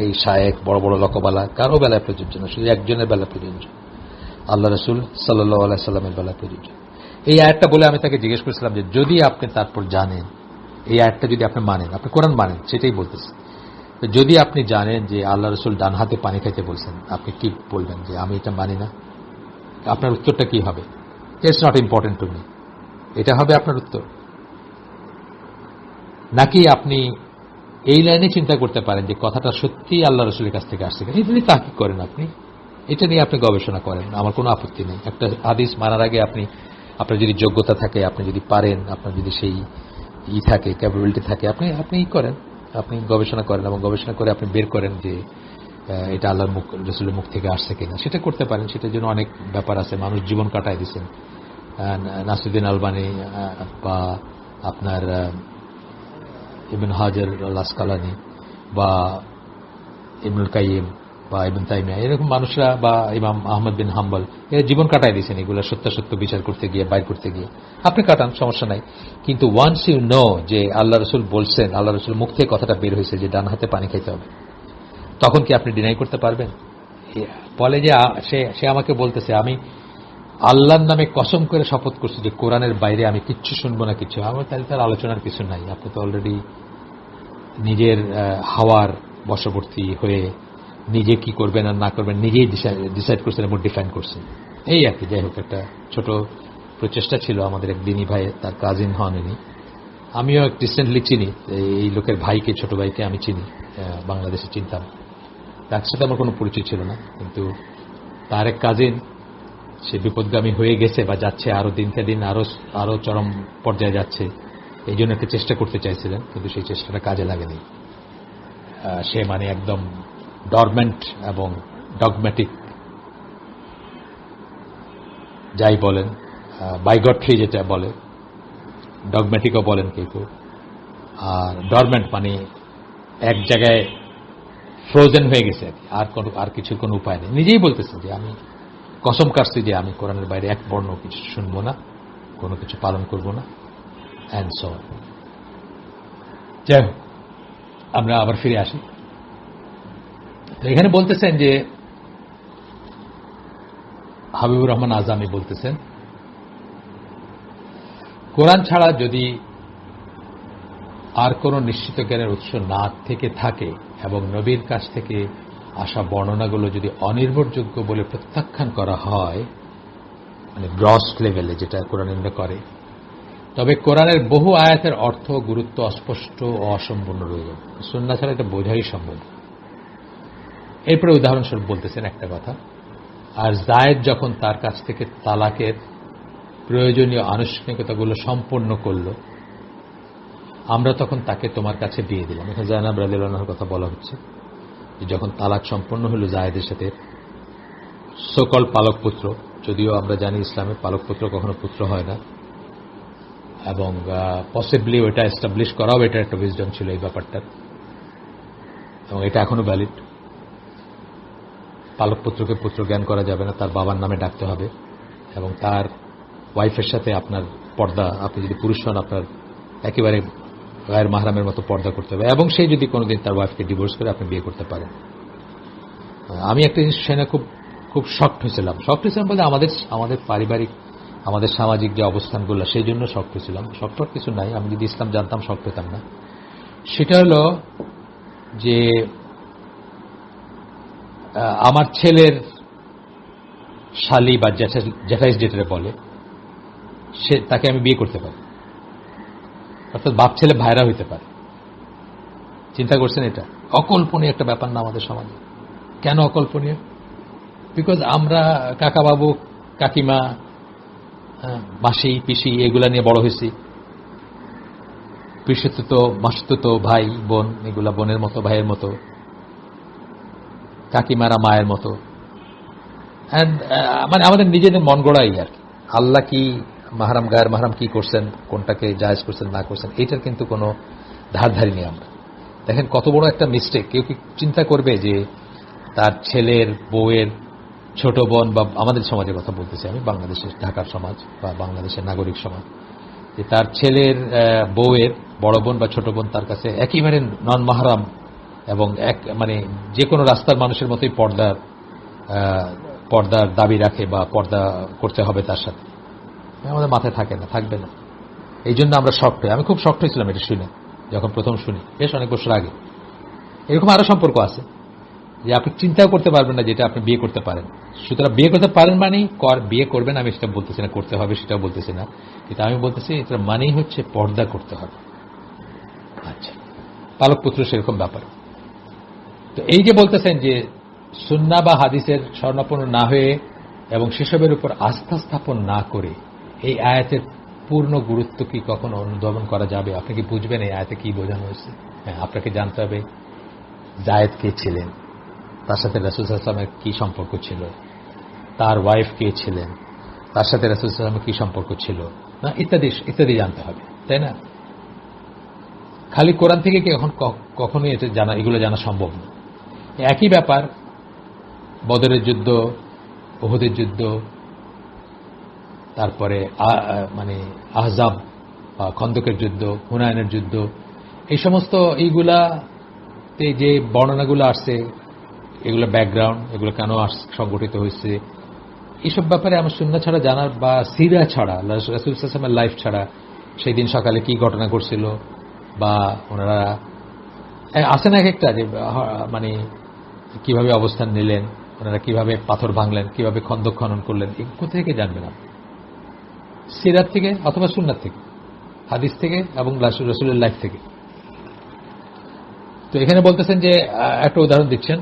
এই শায়েখ, বড় বড় লকবালা, কারো বেলায় প্রযোজ্য না, শুধু একজনের বেলায় প্রযোজ্য। আল্লাহ রাসূল সাল্লাল্লাহু আলাইহি সাল্লামের বেলায় প্রযোজ্য। এই আয়াতটা বলে আমি তাকে জিজ্ঞেস করেছিলাম যে যদি আপনি তারপর জানেন, এই আয়াতটা যদি আপনি মানেন, আপনি কোরআন মানেন, সেটাই বলতেছি, যদি আপনি জানেন যে আল্লাহ রাসূল ডান হাতে পানি খাইতে বলছেন, আপনি কি বলবেন যে আমি এটা মানি না? আপনার উত্তরটা কি হবে? It's not important to me, এটা হবে আপনার উত্তর? নাকি আপনি এই লাইনে চিন্তা করতে পারেন যে কথাটা সত্যি আল্লাহ রসুলের কাছ থেকে আসছে, এটা নিয়ে তাহকিক করেন, আপনি এটা নিয়ে আপনি গবেষণা করেন, আমার কোনো আপত্তি নেই। একটা হাদিস মানার আগে আপনার যদি যোগ্যতা থাকে, আপনি যদি পারেন, আপনার যদি সেই থাকে, ক্যাপাবিলিটি থাকে, আপনি করেন, আপনি গবেষণা করেন এবং গবেষণা করে আপনি বের করেন যে এটা আল্লাহর মুখ রসুলের মুখ থেকে আসছে কিনা। সেটা করতে পারেন, সেটার জন্য অনেক ব্যাপার আছে। মানুষ জীবন কাটায় দিচ্ছেন, নাসিরুদ্দিন আলবানী বা আপনার ইবন হাজার আল আসকালানি বা ইবনুল কাইয়িম বা ইবন তাইমিয়া, এরকম মানুষরা, বা ইমাম আহমদ বিন হাম্বল, এরা জীবন কাটায় দিয়েছেন এগুলো সত্য বিচার করতে গিয়ে, বাইর করতে গিয়ে। আপনি কাটান, সমস্যা নাই। কিন্তু ওয়ান্স ইউ নো যে আল্লাহ রসুল বলছেন, আল্লাহ রসুল মুখ থেকে কথাটা বের হয়েছে যে ডান হাতে পানি খাইতে হবে, তখন কি আপনি ডিনাই করতে পারবেন? বলে যে সে আমাকে বলতেছে আমি আল্লাহর নামে কসম করে শপথ করছি যে কোরআনের বাইরে আমি কিচ্ছু শুনবো না, কিছু। আমার তাহলে তার আলোচনার কিছু নাই। আপনি তো অলরেডি নিজের হাওয়ার বশবর্তী হয়ে নিজে কি করবেন আর না করবেন নিজেই ডিসাইড করছেন এবং ডিফাইন করছেন, এই আর কি। যাই হোক, একটা ছোট প্রচেষ্টা ছিল আমাদের এক দিনী ভাই, তার কাজিন হন ইনি। আমিও রিসেন্টলি চিনি এই লোকের ভাইকে, ছোট ভাইকে আমি চিনি, বাংলাদেশে চিনতাম, তার সাথে আমার কোনো পরিচয় ছিল না। কিন্তু তার এক কাজিন, সে বিপদগামী হয়ে গেছে বা যাচ্ছে, আরো দিনকে দিন আরো চরম পর্যায়ে যাচ্ছে, এই জন্য একটা চেষ্টা করতে চাইছিলেন, কিন্তু সেই চেষ্টাটা কাজে লাগেনি। সে মানে একদম ডরমেন্ট এবং ডগম্যাটিক, যাই বলেন, বাইগট্রি যেটা বলে, ডগম্যাটিকও বলেন কেউ কেউ, আর ডরমেন্ট মানে এক জায়গায় ফ্রোজেন হয়ে গেছে আর কিছুর কোনো উপায় নেই। নিজেই বলতেছে যে আমি কসম কাটছি যে আমি কোরআনের বাইরে এক বর্ণ কিছু শুনবো না, কোনো কিছু পালন করব না, অ্যান্ড সো অন। যাই হোক, আমরা আবার ফিরে আসি। তো এখানে বলতেছেন যে হাবিবুর রহমান আজামি বলতেছেন, কোরআন ছাড়া যদি আর কোনো নিশ্চিত জ্ঞানের উৎস না থেকে থাকে এবং নবীর কাছ থেকে আসা বর্ণনাগুলো যদি অনির্ভরযোগ্য বলে প্রত্যাখ্যান করা হয়, মানে গ্রস লেভেলে যেটা কোরআন নিন্দা করে, তবে কোরআনের বহু আয়াতের অর্থ গুরুত্ব অস্পষ্ট ও অসম্পূর্ণ রইল। সুন্নাহ ছাড়া এটা বোঝাই সম্ভব। এরপরে উদাহরণস্বরূপ বলতেছেন একটা কথা, আর জায়েদ যখন তার কাছ থেকে তালাকের প্রয়োজনীয় আনুষ্ঠানিকতাগুলো সম্পন্ন করল, আমরা তখন তাকে তোমার কাছে দিয়ে দিলাম। এখানে জায়নাব রাদিয়াল্লাহু আনহার কথা বলা হচ্ছে, যখন তালাক সম্পন্ন হল জায়েদের সাথে, সকল পালক পুত্র, যদিও আমরা জানি ইসলামে পালক পুত্র কখনো পুত্র হয় না, এবং পসিবলি ওইটা এস্টাবলিশ করাও এটা একটা উইজডম ছিল এই ব্যাপারটার, এবং এটা এখনো ভ্যালিড। পালক পুত্রকে পুত্র জ্ঞান করা যাবে না, তার বাবার নামে ডাকতে হবে, এবং তার ওয়াইফের সাথে আপনার পর্দা, আপনি যদি পুরুষ হন আপনার একেবারে গায়ের মাহরামের মতো পর্দা করতে হবে, এবং সেই যদি কোনোদিন তার ওয়াইফকে ডিভোর্স করে আপনি বিয়ে করতে পারেন। আমি একটা জিনিস শুনে খুব শক্ট হয়েছিলাম বলতে আমাদের পারিবারিক, আমাদের সামাজিক যে অবস্থানগুলো, সেই জন্য শক্ট হয়েছিলাম। শক্ট কিছু নাই, আমি যদি ইসলাম জানতাম শক্ট পেতাম না। সেটা হলো যে আমার ছেলের শালি বা জ্যাঠাইস যেটা বলে, তাকে আমি বিয়ে করতে পারি, অর্থাৎ বাপ ছেলে ভাইরা হইতে পারে। চিন্তা করছেন? এটা অকল্পনীয় একটা ব্যাপার না আমাদের সমাজে। কেন অকল্পনীয়? বিকজ আমরা কাকা বাবু, কাকিমা, মাসি, পিসি এগুলা নিয়ে বড় হয়েছি। পিসতুতো, মাসতুতো, ভাই বোন, এগুলা বোনের মতো, ভাইয়ের মতো, কাকিমারা মায়ের মতো। মানে আমাদের নিজেদের মন গড়াই আর কি। আল্লাহ কি মাহরাম, গায়ের মাহরাম কি করছেন, কোনটাকে জায়েজ করছেন না করছেন, এইটার কিন্তু কোনো ধারধারি নেই আমরা। দেখেন কত বড় একটা মিস্টেক। কেউ কি চিন্তা করবে যে তার ছেলের বউয়ের ছোট বোন, বা আমাদের সমাজের কথা বলতেছি আমি, বাংলাদেশের ঢাকার সমাজ বা বাংলাদেশের নাগরিক সমাজ, যে তার ছেলের বউয়ের বড় বোন বা ছোট বোন তার কাছে একেবারে নন মাহরাম এবং মানে যে কোনো রাস্তার মানুষের মতোই পর্দার পর্দার দাবি রাখে বা পর্দা করতে হবে তার সাথে, আমাদের মাথায় থাকে না, থাকবে না। এই জন্য আমরা শক্ট হই। আমি খুব শক্ট হয়েছিলাম এটা শুনে, যখন প্রথম শুনি, বেশ অনেক বছর আগে। এরকম আরো সম্পর্ক আছে যে আপনি চিন্তাও করতে পারবেন না যেটা আপনি বিয়ে করতে পারেন। সুতরাং বিয়ে করতে পারেন মানেই বিয়ে করবেন, আমি সেটা বলতেছি না, করতে হবে সেটাও বলতেছি না, কিন্তু আমি বলতেছি এটা মানেই হচ্ছে পর্দা করতে হবে। আচ্ছা, পালক পুত্র সেরকম ব্যাপার। তো এই যে বলতেছেন যে সুন্নাহ বা হাদিসের শরণাপন্ন না হয়ে এবং সেসবের উপর আস্থা স্থাপন না করে এই আয়াতের পূর্ণ গুরুত্ব কি কখনো অনুধাবন করা যাবে? আপনি কি বুঝবেন এই আয়াতে কি বোঝানো হয়েছে? হ্যাঁ, আপনাকে জানতে হবে জায়েদ কে ছিলেন, তার সাথে রাসূল সাল্লাল্লাহু আলাইহি ওয়াসাল্লামের কি সম্পর্ক ছিল, তার ওয়াইফ কে ছিলেন, তার সাথে রাসূল সাল্লাল্লাহু আলাইহি ওয়াসাল্লামের কি সম্পর্ক ছিল, না ইত্যাদি ইত্যাদি জানতে হবে, তাই না? খালি কোরআন থেকে কি এখন কখনোই এটা জানা, এগুলো জানা সম্ভব না। একই ব্যাপার বদরের যুদ্ধ, উহুদের যুদ্ধ, তারপরে মানে আহজাব বা খন্দকের যুদ্ধ, হুনায়নের যুদ্ধ, এই সমস্ত এইগুলাতে যে বর্ণনাগুলো আসছে, এগুলো ব্যাকগ্রাউন্ড, এগুলো কেন সংগঠিত হয়েছে, এইসব ব্যাপারে আমার সুন্নাহ ছাড়া জানার বা সিরা ছাড়া, রাসূল সাল্লাল্লাহু আলাইহি ওয়াসাল্লামের লাইফ ছাড়া, সেই দিন সকালে কি ঘটনা ঘটছিল বা ওনারা আসে না এক একটা যে মানে কিভাবে অবস্থান নিলেন, ওনারা কিভাবে পাথর ভাঙলেন, কিভাবে খন্দক খনন করলেন, কোথা থেকে জানবেন আপনি? সিরাত থেকে অথবা সুন্নাত থেকে, হাদিস থেকে এবং রাসূলের লাইফ থেকে। তো এখানে বলতেছেন যে একটা উদাহরণ দিচ্ছেন,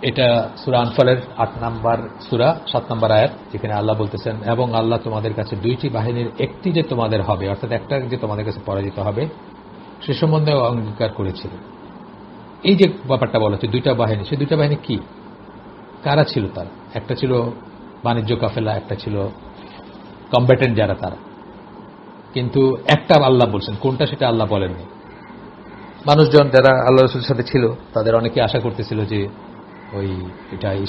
এটা সূরা আনফালের 8 নম্বর সূরা 7 নম্বর আয়াত, যেখানে আল্লাহ বলতেছেন, এবং আল্লাহ তোমাদের কাছে দুইটি বাহিনীর একটি যে তোমাদের হবে, অর্থাৎ একটা যে তোমাদের কাছে পরাজিত হবে, সে সম্বন্ধে অঙ্গীকার করেছিল। এই যে ব্যাপারটা বলা হচ্ছে দুইটা বাহিনী, সেই দুইটা বাহিনী কি, কারা ছিল তারা? একটা ছিল বাণিজ্য কাফেলা, একটা ছিল কম্ব্যাটেন্ট যারা, তারা। কিন্তু একটা আল্লাহ বলছেন, কোনটা সেটা আল্লাহ বলেননি। মানুষজন যারা আল্লাহ রাসূলের সাথে ছিল তাদের অনেকে আশা করতেছিল যে ওই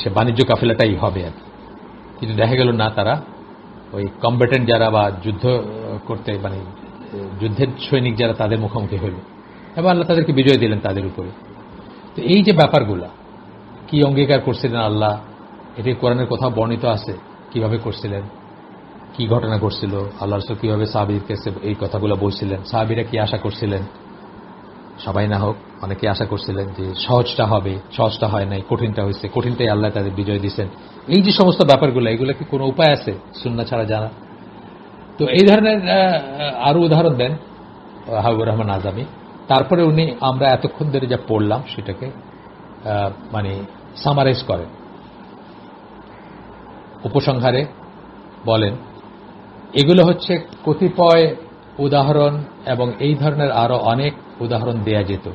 সে বাণিজ্য কাফেলাটাই হবে আর কি, কিন্তু দেখা গেল না, তারা ওই কম্ব্যাটেন্ট যারা বা যুদ্ধ করতে মানে যুদ্ধের সৈনিক যারা, তাদের মুখোমুখি হইল এবং আল্লাহ তাদেরকে বিজয় দিলেন তাদের উপরে। তো এই যে ব্যাপারগুলা কি অঙ্গীকার করছিলেন আল্লাহ, এটি কোরআনের কোথাও বর্ণিত আছে কিভাবে করছিলেন, কি ঘটনা ঘটছিল, আল্লাহ রাসূল কিভাবে সাহাবীর কাছে এই কথাগুলো বলছিলেন, সাহাবীরা কি আশা করছিলেন, সবাই না হোক অনেকে আশা করছিলেন যে সহজটা হবে, সহজটা হয় নাই, কঠিনটা হয়েছে, কঠিনটাই আল্লাহ তাদের বিজয় দিচ্ছেন। এই যে সমস্ত ব্যাপারগুলো, এগুলো কি কোনো উপায় আছে সুন্নাহ ছাড়া জানা? তো এই ধরনের আরো উদাহরণ দেন হাবিবুর রহমান আজামি। তারপরে উনি আমরা এতক্ষণ ধরে যা পড়লাম সেটাকে মানে সামারাইজ করেন, উপসংহারে বলেন এগুলো হচ্ছে কতিপয় উদাহরণ এবং এই ধরনের আরো অনেক উদাহরণ দেয়া যেত।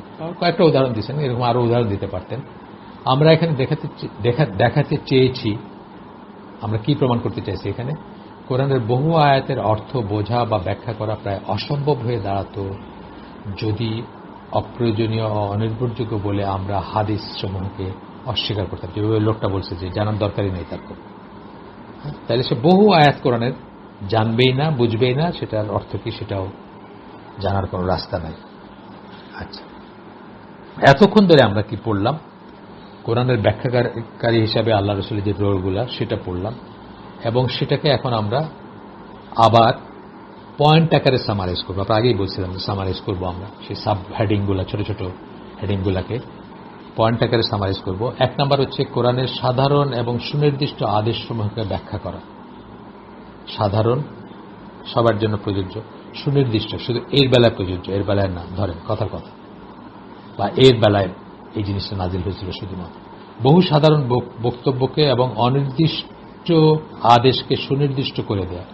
কয়েকটা উদাহরণ দিচ্ছেন, এরকম আরো উদাহরণ দিতে পারতেন। আমরা এখানে দেখাতে চেয়েছি, আমরা কি প্রমাণ করতে চাইছি এখানে, কোরআনের বহু আয়াতের অর্থ বোঝা বা ব্যাখ্যা করা প্রায় অসম্ভব হয়ে দাঁড়াতো যদি অপ্রয়োজনীয় ও অনির্ভরযোগ্য বলে আমরা হাদিস সমূহকে অস্বীকার করতাম। যেভাবে লোকটা বলছে যে জানার দরকারই নেই তারপর, তাহলে সে বহু আয়াত কোরআনের জানবেই না, বুঝবেই না, সেটার অর্থ কি সেটাও জানার কোনো রাস্তা নাই। আচ্ছা, এতক্ষণ ধরে আমরা কি পড়লাম, কোরআনের ব্যাখ্যাকারী হিসাবে আল্লাহ রাসূলের যে রোলগুলা সেটা পড়লাম, এবং সেটাকে এখন আমরা আবার পয়েন্ট আকারে সামারাইজ করবো। আমরা আগেই বলছিলাম যে সামারাইজ করবো আমরা সেই সাব হেডিংগুলা, ছোট ছোট হেডিংগুলাকে পয়েন্ট আকারে সামারাইজ করবো। এক নাম্বার হচ্ছে কোরআনের সাধারণ এবং সুনির্দিষ্ট আদেশসমূহকে ব্যাখ্যা করা। সাধারণ, সবার জন্য প্রযোজ্য, সুনির্দিষ্ট, শুধু এর বেলায় প্রযোজ্য, এর বেলায় না, ধরেন কথার কথা, বা এর বেলায় এই জিনিসটা নাজিল হয়েছিল শুধুমাত্র। বহু সাধারণ বক্তব্যকে এবং অনির্দিষ্ট আদেশকে সুনির্দিষ্ট করে দেয়া।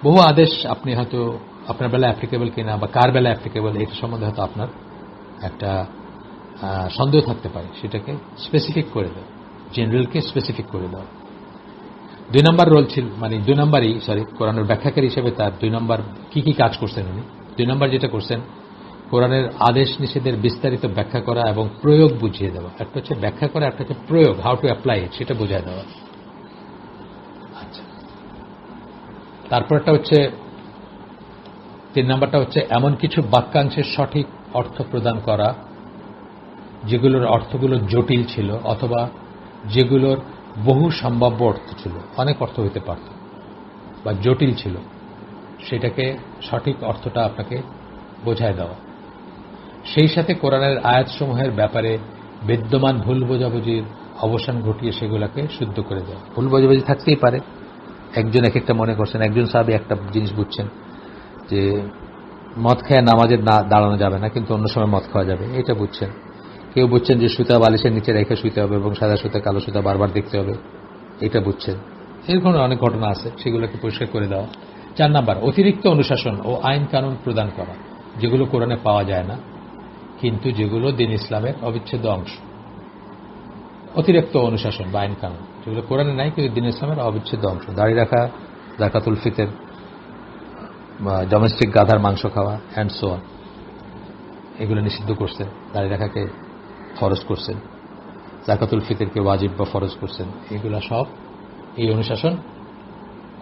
বহু আদেশ আপনি হয়তো আপনার বেলায় অ্যাপ্লিকেবল কিনা বা কার বেলায় অ্যাপ্লিকেবল, এটা সম্বন্ধে হয়তো আপনার একটা সন্দেহ থাকতে পারে, সেটাকে স্পেসিফিক করে দেওয়া, জেনারেলকে স্পেসিফিক করে দেওয়া। দুই নম্বর রোল ছিল, মানে দুই নম্বরই কোরআনের ব্যাখ্যাকারী হিসেবে তার দুই নম্বর কি কি কাজ করছেন উনি, দুই নম্বর যেটা করছেন, কোরআনের আদেশ নিষেধের বিস্তারিত ব্যাখ্যা করা এবং প্রয়োগ বুঝিয়ে দেওয়া। একটা হচ্ছে ব্যাখ্যা করা, একটা হচ্ছে প্রয়োগ, হাউ টু অ্যাপ্লাই ইট, সেটা বুঝিয়ে দেওয়া। আচ্ছা, তারপরটা হচ্ছে তিন নম্বরটা হচ্ছে এমন কিছু বাক্যাংশের সঠিক অর্থ প্রদান করা যেগুলোর অর্থগুলো জটিল ছিল অথবা যেগুলোর বহু সম্ভাব্য অর্থ ছিল, অনেক অর্থ হইতে পারত বা জটিল ছিল, সেটাকে সঠিক অর্থটা আপনাকে বোঝায় দেওয়া, সেই সাথে কোরআনের আয়াতসমূহের ব্যাপারে বিদ্যমান ভুল বোঝাবুঝির অবসান ঘটিয়ে সেগুলোকে শুদ্ধ করে দেওয়া। ভুল বোঝাবুঝি থাকতেই পারে, একজন এক একটা মনে করছেন, একজন সাহাবী একটা জিনিস বুঝছেন যে মদ খেয়ে নামাজে দাঁড়ানো যাবে না, কিন্তু অন্য সময় মদ খাওয়া যাবে, এটা বুঝছেন। কেউ বুঝছেন যে সুতা বালিশের নিচে রেখে শুইতে হবে এবং সাদা সুতা কালো সুতা বারবার দেখতে হবে, এটা বুঝছেন। এরকম অনেক ঘটনা আছে, সেগুলোকে পরিষ্কার করে দেওয়া। 4 নাম্বার, অতিরিক্ত অনুশাসন ও আইন কানুন প্রদান করা, যেগুলো কোরআনে পাওয়া যায় না কিন্তু যেগুলো দিন ইসলামের অবিচ্ছেদ্য অংশ। অতিরিক্ত অনুশাসন বা আইন কানুন যেগুলো কোরআনে নাই কিন্তু দিন ইসলামের অবিচ্ছেদ্য অংশ। দাড়ি রাখা, যাকাতুল ফিতর, ডোমেস্টিক গাধার মাংস খাওয়া অ্যান্ড সো অন, এগুলো নিষিদ্ধ করছেন। দাড়ি রাখাকে ফরজ করছেন, যাকাতুল ফিতরকে ওয়াজিব বা ফরজ করছেন। এগুলো সব, এই অনুশাসন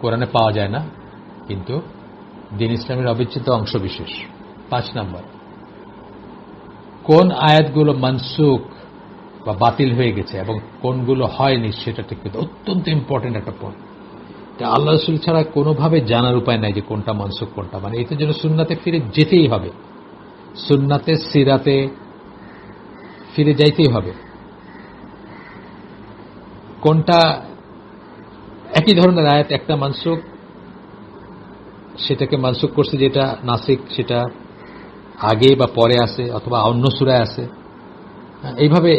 কোরআনে পাওয়া যায় না কিন্তু দিন ইসলামের অবিচ্ছেদ্য অংশ বিশেষ। 5 নাম্বার, কোন আয়াতগুলো মানসুখ বা বাতিল হয়ে গেছে এবং কোনগুলো হয়নি সেটা ঠিক করতে, অত্যন্ত ইম্পর্টেন্ট একটা পয়েন্ট। আল্লাহ রাসূল ছাড়া কোনোভাবে জানার উপায় নাই যে কোনটা মানসুখ কোনটা, মানে এটার জন্য সুন্নাতে ফিরে যেতেই হবে, সুন্নাতে সিরাতে ফিরে যাইতেই হবে। কোনটা একই ধরনের আয়াত, একটা মানসুখ, সেটাকে মানসুখ করছে যেটা নাসিক, সেটা আগে বা পরে আছে অথবা অন্য সূরায় আছে। এইভাবে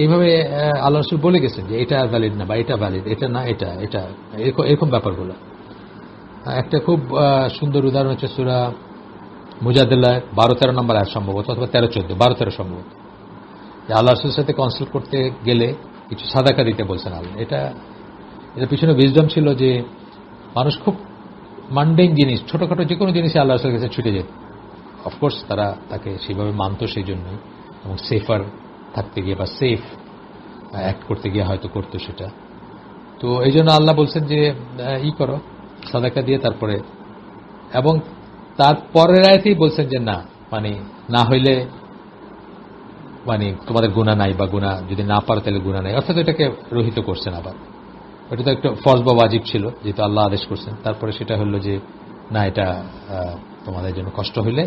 আল্লাহ রাসূল বলে গেছেন যে এটা ভ্যালিড না বা এটা ভ্যালিড, এটা না এটা এটা, এরকম ব্যাপারগুলো। একটা খুব সুন্দর উদাহরণ হচ্ছে সূরা মুজাদালা 12-13 নম্বর আয়াত সম্ভবত, অথবা 13-14, 12-13 সম্ভবত, যে আল্লাহ রাসূলের সাথে কনসাল্ট করতে গেলে কিছু সাদাকা দিতে বলছেন আল্লাহ। এটা পিছনে উইজডম ছিল যে মানুষ খুব মান্ডেইন জিনিস, ছোটখাটো যে কোনো জিনিসে আল্লাহ রাসূলের কাছে ছুটে যেত। অফকোর্স তারা তাকে সেইভাবে মানত সেই জন্যই, এবং সেফার থাকতে গিয়ে বা সেফ অ্যাক্ট করতে গিয়ে হয়তো করতো সেটা। তো এই জন্য আল্লাহ বলছেন যে করো সাদাকা দিয়ে, তারপরে, এবং তারপরের আয়াতেই বলছেন যে না, মানে না হইলে মানে তোমাদের গুনাহ নাই, বা গুনাহ যদি না পারো তাহলে গুনাহ নাই, অর্থাৎ এটাকে রহিত করছেন। আবার এটা তো একটা ফরজ বা ওয়াজিব ছিল, যেহেতু আল্লাহ আদেশ করছেন, তারপরে সেটা হলো যে না, এটা তোমাদের জন্য কষ্ট হইলে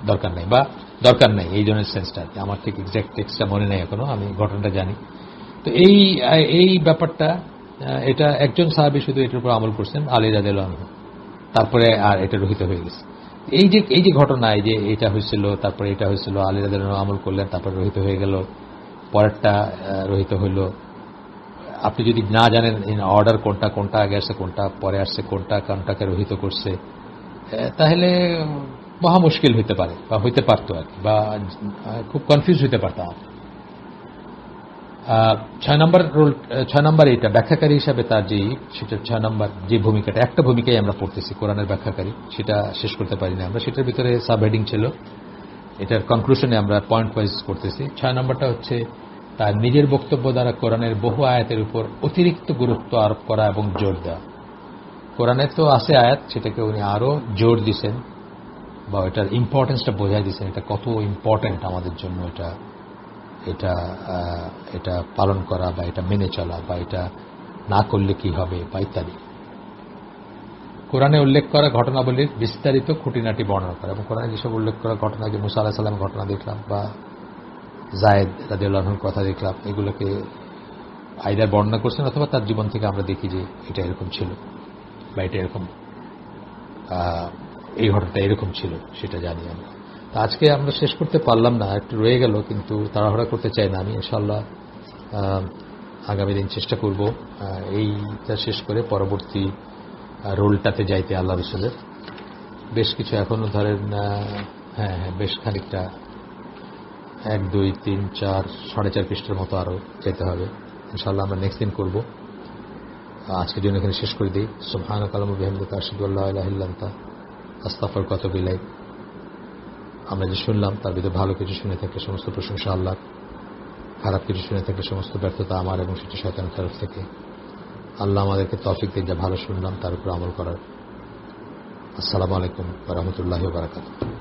দরকার নাই, বা দরকার নাই এই জন্য সেন্সটা। আমার ঠিক এক্সাক্ট টেক্সটটা মনে নেই এখনো, আমি ঘটনাটা জানি। তো এই ব্যাপারটা, এটা একজন সাহাবী শুধু এটার উপর আমল করছেন, আলী রাদিয়াল্লাহু আনহু, তারপরে আর এটা রহিত হয়ে গেছে। এই যে ঘটনা, এই যে এটা হয়েছিল, তারপরে এটা হয়েছিল, আলী রাদিয়াল্লাহু আনহু আমল করলেন, তারপরে রহিত হয়ে গেল, পরেরটা রহিত হইল। আপনি যদি না জানেন ইন অর্ডার কোনটা কোনটা আগে আসছে, কোনটা পরে আসছে, কোনটাকে রহিত করছে, তাহলে মহা মুশকিল হইতে পারে বা হইতে পারতো আর কি, বা খুব কনফিউজ হইতে পারতাম। 6 নম্বর এইটা ব্যাখ্যাকারী হিসাবে তার যে সেটা 6 নম্বর যে ভূমিকাটা, একটা ভূমিকাই আমরা পড়তেছি কোরআনের ব্যাখ্যাকারী, সেটা শেষ করতে পারি না আমরা, সেটার ভিতরে সাব হেডিং ছিল, এটার কনক্লুশনে আমরা পয়েন্ট ওয়াইজ করতেছি। 6 নম্বরটা হচ্ছে তার নিজের বক্তব্য দ্বারা কোরআনের বহু আয়াতের উপর অতিরিক্ত গুরুত্ব আরোপ করা এবং জোর দেওয়া। কোরআনের তো আছে আয়াত, সেটাকে উনি আরো জোর দিচ্ছেন বা এটার ইম্পর্টেন্সটা বোঝাই দিচ্ছেন, এটা কত ইম্পর্টেন্ট আমাদের জন্য, এটা পালন করা বা এটা মেনে চলা, বা এটা না করলে কি হবে, বা ইত্যাদি। কোরআনে উল্লেখ করা ঘটনাবলীর বিস্তারিত খুঁটিনাটি বর্ণনা করা, এবং কোরআনে যেসব উল্লেখ করা ঘটনা, যে মুসা আলাইহিস সালাম ঘটনা দেখলাম বা যায়েদ রাদিয়াল্লাহু আনহুর কথা দেখলাম, এগুলোকে আইদার বর্ণনা করছেন অথবা তার জীবন থেকে আমরা দেখি যে এটা এরকম ছিল, বা এটা এরকম, এই ঘটনাটা এরকম ছিল, সেটা জানি আমরা। আজকে আমরা শেষ করতে পারলাম না, একটু রয়ে গেল, কিন্তু তাড়াহুড়া করতে চাই না আমি। ইনশাআল্লাহ আগামী দিন চেষ্টা করব এইটা শেষ করে পরবর্তী রোলটাতে যাইতে। আল্লাহ রাসূলের বেশ কিছু এখনো ধরেন, হ্যাঁ বেশ খানিকটা 1, 2, 3, 4, 4.5 পৃষ্ঠার মতো আরো যেতে হবে। ইনশাআল্লাহ আমরা নেক্সট দিন করব। আজকের জন্য এখানে শেষ করে দিই। সুবহানাকা আল্লাহুম্মা বিহামদিকা আশহাদু আল্লা ইলাহা ইল্লা আনতা আস্তাগফিরুকা ওয়া আতুবু ইলাইক। আমরা যে শুনলাম তার ভিতরে ভালো কিছু শুনে থাকলে সমস্ত প্রশংসা আল্লাহর, খারাপ কিছু শুনে থাকলে সমস্ত ব্যর্থতা আমার, এবং সেটা শয়তানের তরফ থেকে। আল্লাহ আমাদেরকে তৌফিক দিন যা ভালো শুনলাম তার উপর আমল করার। আসসালামু আলাইকুম ওয়া রাহমাতুল্লাহি ওয়া বারাকাতুহু।